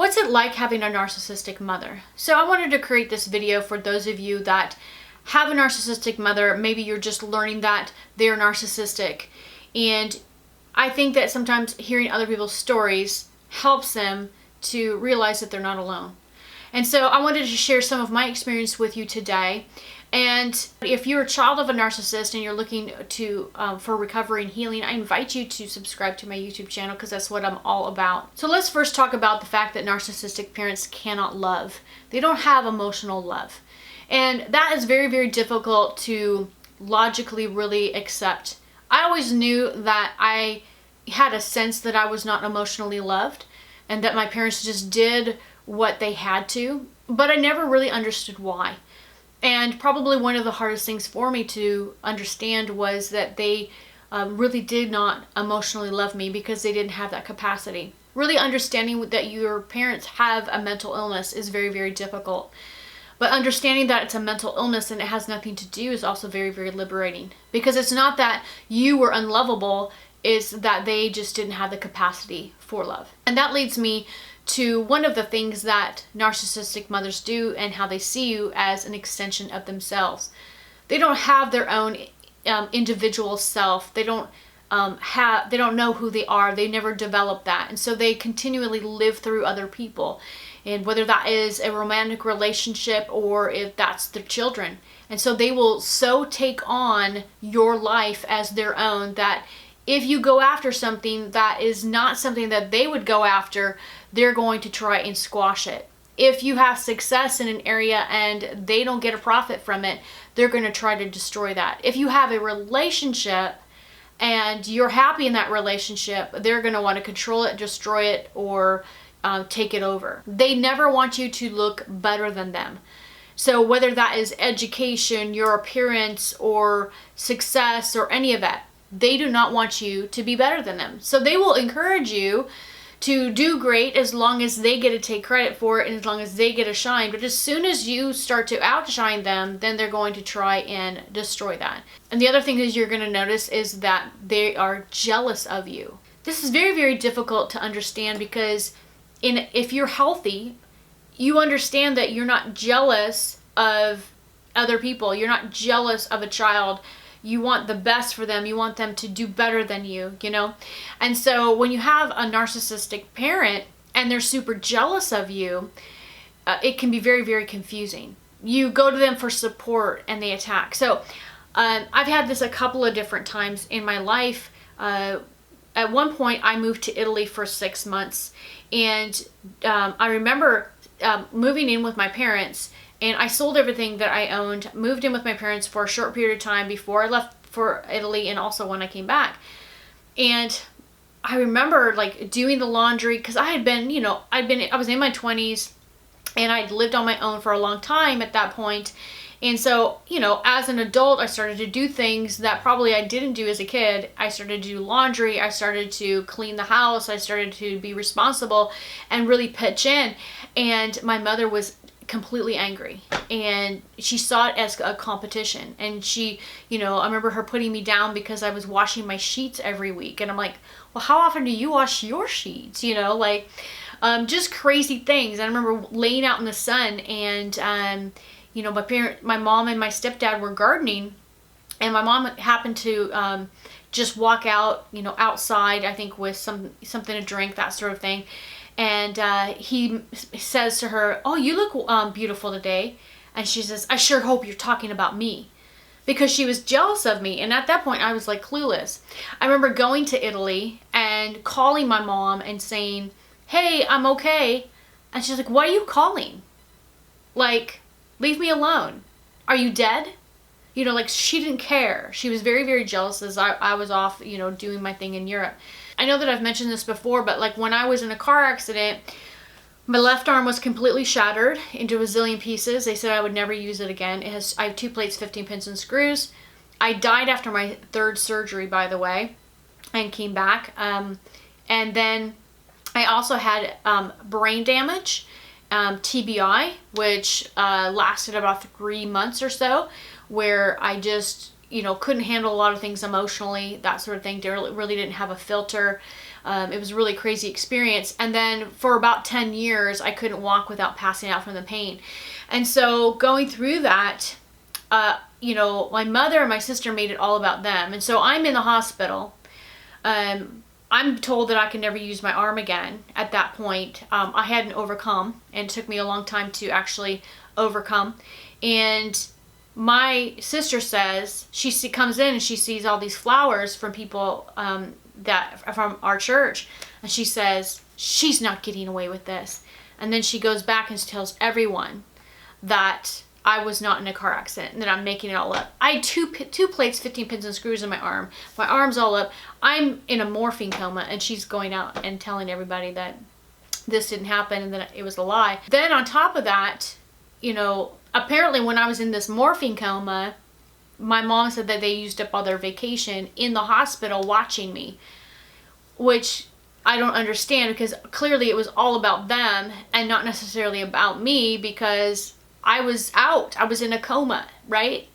What's it like having a narcissistic mother? So I wanted to create this video for those of you that have a narcissistic mother. Maybe you're just learning that they're narcissistic. And I think that sometimes hearing other people's stories helps them to realize that they're not alone. And so I wanted to share some of my experience with you today. And if you're a child of a narcissist and you're looking to for recovery and healing, I invite you to subscribe to my YouTube channel because that's what I'm all about. So let's first talk about the fact that narcissistic parents cannot love. They don't have emotional love. And that is very, very difficult to logically really accept. I always knew that I had a sense that I was not emotionally loved and that my parents just did what they had to, but I never really understood why. And probably one of the hardest things for me to understand was that they really did not emotionally love me because they didn't have that capacity. Really understanding that your parents have a mental illness is very, very difficult. But understanding that it's a mental illness and it has nothing to do is also very, very liberating. Because it's not that you were unlovable, it's that they just didn't have the capacity for love. And that leads me to one of the things that narcissistic mothers do and how they see you as an extension of themselves. They don't have their own individual self. They don't know who they are. They never develop that. And so they continually live through other people. And whether that is a romantic relationship or if that's their children. And so they will so take on your life as their own that if you go after something that is not something that they would go after, they're going to try and squash it. If you have success in an area and they don't get a profit from it, they're going to try to destroy that. If you have a relationship and you're happy in that relationship, they're going to want to control it, destroy it, or take it over. They never want you to look better than them. So whether that is education, your appearance, or success, or any of that, they do not want you to be better than them. So they will encourage you to do great as long as they get to take credit for it and as long as they get a shine. But as soon as you start to outshine them, then they're going to try and destroy that. And the other thing is you're going to notice is that they are jealous of you. This is very, very difficult to understand because if you're healthy, you understand that you're not jealous of other people. You're not jealous of a child. You want the best for them. You want them to do better than you, you know? And so when you have a narcissistic parent and they're super jealous of you, it can be very, very confusing. You go to them for support and they attack. So I've had this a couple of different times in my life. At one point, I moved to Italy for 6 months. And I remember moving in with my parents. And I sold everything that I owned, moved in with my parents for a short period of time before I left for Italy and also when I came back. And I remember like doing the laundry because I had been, I was in my 20s and I'd lived on my own for a long time at that point. And so, as an adult, I started to do things that probably I didn't do as a kid. I started to do laundry. I started to clean the house. I started to be responsible and really pitch in. And my mother was completely angry and she saw it as a competition. And she, I remember her putting me down because I was washing my sheets every week. And I'm like, well, how often do you wash your sheets? Just crazy things. And I remember laying out in the sun and, my mom and my stepdad were gardening and my mom happened to just walk out, outside, I think with something to drink, that sort of thing. And he says to her, "Oh, you look beautiful today." And she says, "I sure hope you're talking about me." Because she was jealous of me. And at that point, I was like clueless. I remember going to Italy and calling my mom and saying, "Hey, I'm okay." And she's like, "What are you calling? Like, leave me alone. Are you dead?" She didn't care. She was very, very jealous as I was off, doing my thing in Europe. I know that I've mentioned this before, but like when I was in a car accident, my left arm was completely shattered into a zillion pieces. They said I would never use it again. I have 2 plates, 15 pins and screws. I died after my 3rd surgery, by the way, and came back. And then I also had brain damage, TBI, which lasted about 3 months or so, where I just couldn't handle a lot of things emotionally, that sort of thing. Really didn't have a filter. It was a really crazy experience. And then for about 10 years, I couldn't walk without passing out from the pain. And so going through that, you know, my mother and my sister made it all about them. And so I'm in the hospital. I'm told that I can never use my arm again at that point. I hadn't overcome, and it took me a long time to actually overcome. And my sister says, she comes in and she sees all these flowers from people from our church. And she says, she's not getting away with this. And then she goes back and tells everyone that I was not in a car accident and that I'm making it all up. I had two plates, 15 pins and screws in my arm. My arm's all up. I'm in a morphine coma, and she's going out and telling everybody that this didn't happen and that it was a lie. Then on top of that, you know, apparently when I was in this morphine coma, my mom said that they used up all their vacation in the hospital watching me, which I don't understand, because clearly it was all about them and not necessarily about me, because I was out. I was in a coma, right?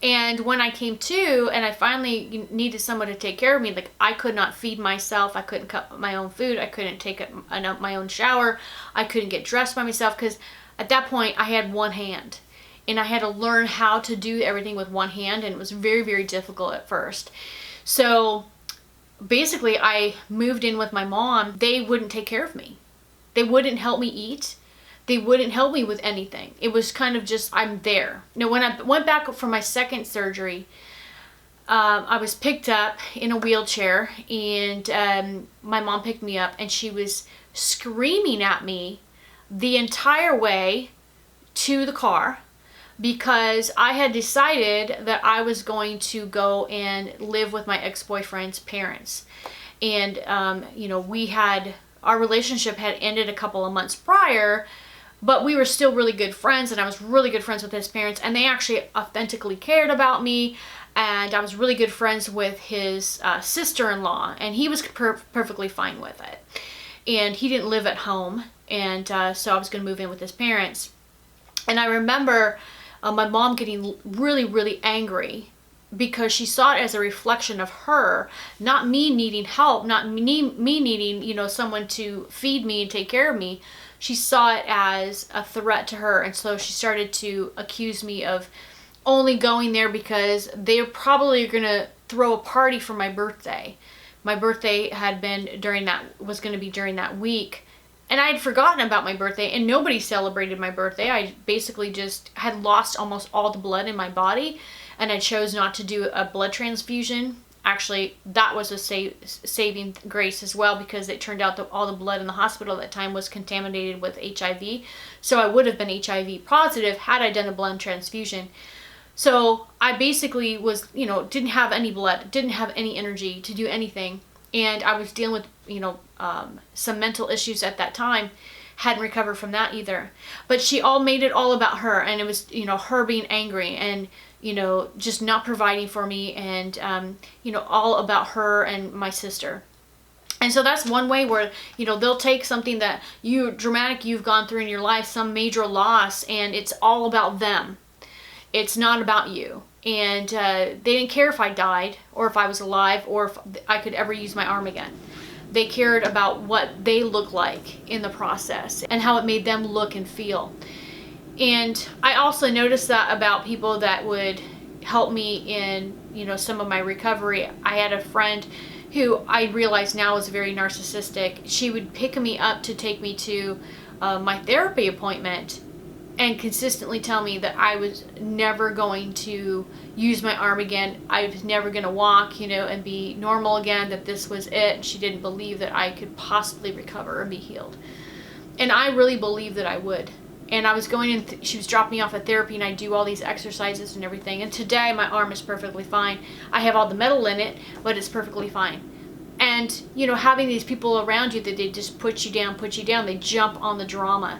And when I came to and I finally needed someone to take care of me, like I could not feed myself. I couldn't cut my own food. I couldn't take my own shower. I couldn't get dressed by myself, because at that point I had one hand. And I had to learn how to do everything with one hand, and it was very, very difficult at first. So basically I moved in with my mom. They wouldn't take care of me. They wouldn't help me eat. They wouldn't help me with anything. It was kind of just, I'm there. You know, when I went back for my second surgery, I was picked up in a wheelchair, and my mom picked me up, and she was screaming at me the entire way to the car, because I had decided that I was going to go and live with my ex-boyfriend's parents. And, you know, our relationship had ended a couple of months prior, but we were still really good friends, and I was really good friends with his parents, and they actually authentically cared about me, and I was really good friends with his sister-in-law, and he was perfectly fine with it. And he didn't live at home, and so I was going to move in with his parents. And I remember my mom getting really, really angry, because she saw it as a reflection of her, not me needing help, not me needing, you know, someone to feed me and take care of me. She saw it as a threat to her, and so she started to accuse me of only going there because they're probably going to throw a party for my birthday. My birthday was going to be during that week, and I had forgotten about my birthday, and nobody celebrated my birthday. I basically just had lost almost all the blood in my body, and I chose not to do a blood transfusion. Actually, that was a saving grace as well, because it turned out that all the blood in the hospital at that time was contaminated with HIV. So I would have been HIV positive had I done a blood transfusion. So I basically was, you know, didn't have any blood, didn't have any energy to do anything. And I was dealing with, you know, some mental issues at that time. Hadn't recovered from that either. But she all made it all about her, and it was, you know, her being angry and, you know, just not providing for me, and, you know, all about her and my sister. And so that's one way where, you know, they'll take something that you've gone through in your life, some major loss, and it's all about them. It's not about you. And they didn't care if I died, or if I was alive, or if I could ever use my arm again. They cared about what they looked like in the process and how it made them look and feel. And I also noticed that about people that would help me in, you know, some of my recovery. I had a friend who I realize now is very narcissistic. She would pick me up to take me to my therapy appointment, and consistently tell me that I was never going to use my arm again. I was never going to walk, you know, and be normal again, that this was it. She didn't believe that I could possibly recover and be healed. And I really believed that I would. And I was going in, she was dropping me off at therapy, and I do all these exercises and everything. And today my arm is perfectly fine. I have all the metal in it, but it's perfectly fine. And, you know, having these people around you that they just put you down, they jump on the drama.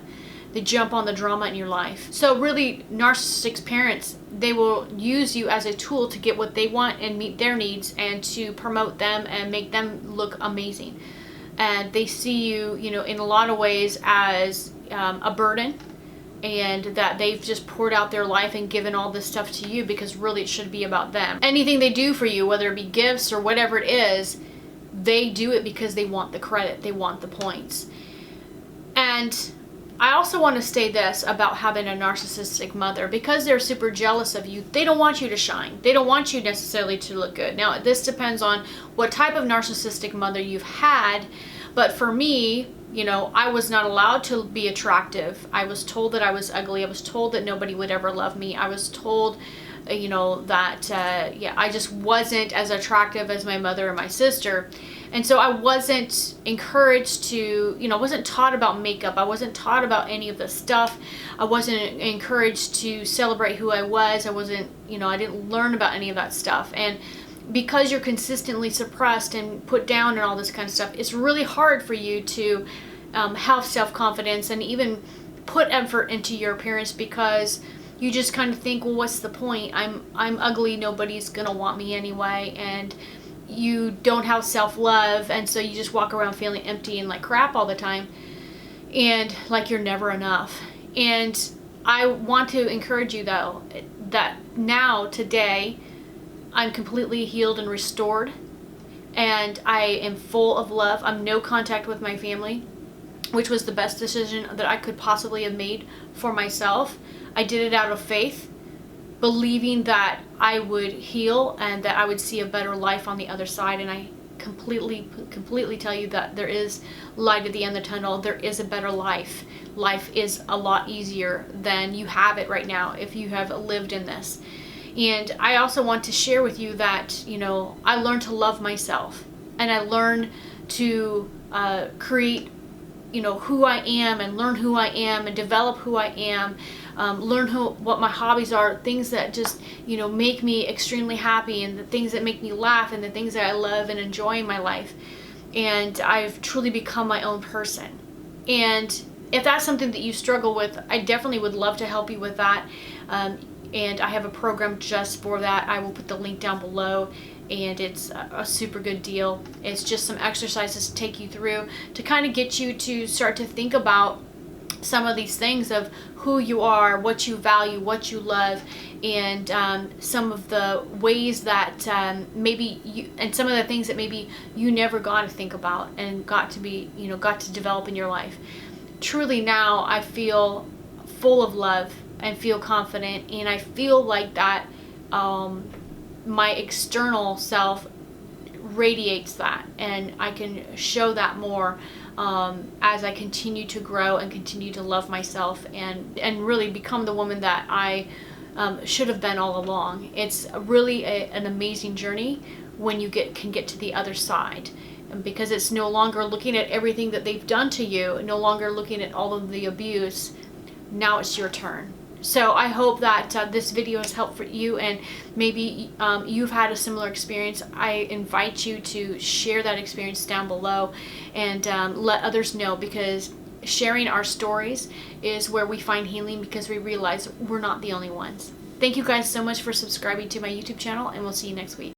They jump on the drama in your life. So really, narcissistic parents, they will use you as a tool to get what they want and meet their needs, and to promote them and make them look amazing. And they see you, you know, in a lot of ways as a burden, and that they've just poured out their life and given all this stuff to you, because really it should be about them. Anything they do for you, whether it be gifts or whatever it is, they do it because they want the credit, they want the points. And I also want to say this about having a narcissistic mother. Because they're super jealous of you, they don't want you to shine. They don't want you necessarily to look good. Now, this depends on what type of narcissistic mother you've had. But for me, you know, I was not allowed to be attractive. I was told that I was ugly. I was told that nobody would ever love me. I was told, you know, that, yeah, I just wasn't as attractive as my mother and my sister. And so I wasn't encouraged to, you know, I wasn't taught about makeup. I wasn't taught about any of this stuff. I wasn't encouraged to celebrate who I was. I wasn't, you know, I didn't learn about any of that stuff. And because you're consistently suppressed and put down and all this kind of stuff, it's really hard for you to have self-confidence and even put effort into your appearance, because you just kind of think, well, what's the point? I'm ugly. Nobody's going to want me anyway. And you don't have self-love, and so you just walk around feeling empty and like crap all the time, and like you're never enough. And I want to encourage you, though, that now, today, I'm completely healed and restored, and I am full of love. I'm no contact with my family, which was the best decision that I could possibly have made for myself. I did it out of faith, believing that I would heal and that I would see a better life on the other side. And I completely tell you that there is light at the end of the tunnel. There is a better life. Life is a lot easier than you have it right now if you have lived in this. And I also want to share with you that, you know, I learned to love myself, and I learned to create, you know, who I am, and learn who I am, and develop who I am. Learn what my hobbies are, things that just, you know, make me extremely happy, and the things that make me laugh, and the things that I love and enjoy in my life. And I've truly become my own person. And if that's something that you struggle with, I definitely would love to help you with that. And I have a program just for that. I will put the link down below, and it's a super good deal. It's just some exercises to take you through to kind of get you to start to think about some of these things of who you are, what you value, what you love, and some of the ways that maybe you, and some of the things that maybe you never got to think about and got to be, you know, got to develop in your life. Truly now I feel full of love and feel confident, and I feel like that my external self radiates that, and I can show that more as I continue to grow and continue to love myself and really become the woman that I should have been all along. It's really an amazing journey when you can get to the other side, and because it's no longer looking at everything that they've done to you, no longer looking at all of the abuse. Now it's your turn. So I hope that this video has helped for you, and maybe you've had a similar experience. I invite you to share that experience down below and let others know, because sharing our stories is where we find healing, because we realize we're not the only ones. Thank you guys so much for subscribing to my YouTube channel, and we'll see you next week.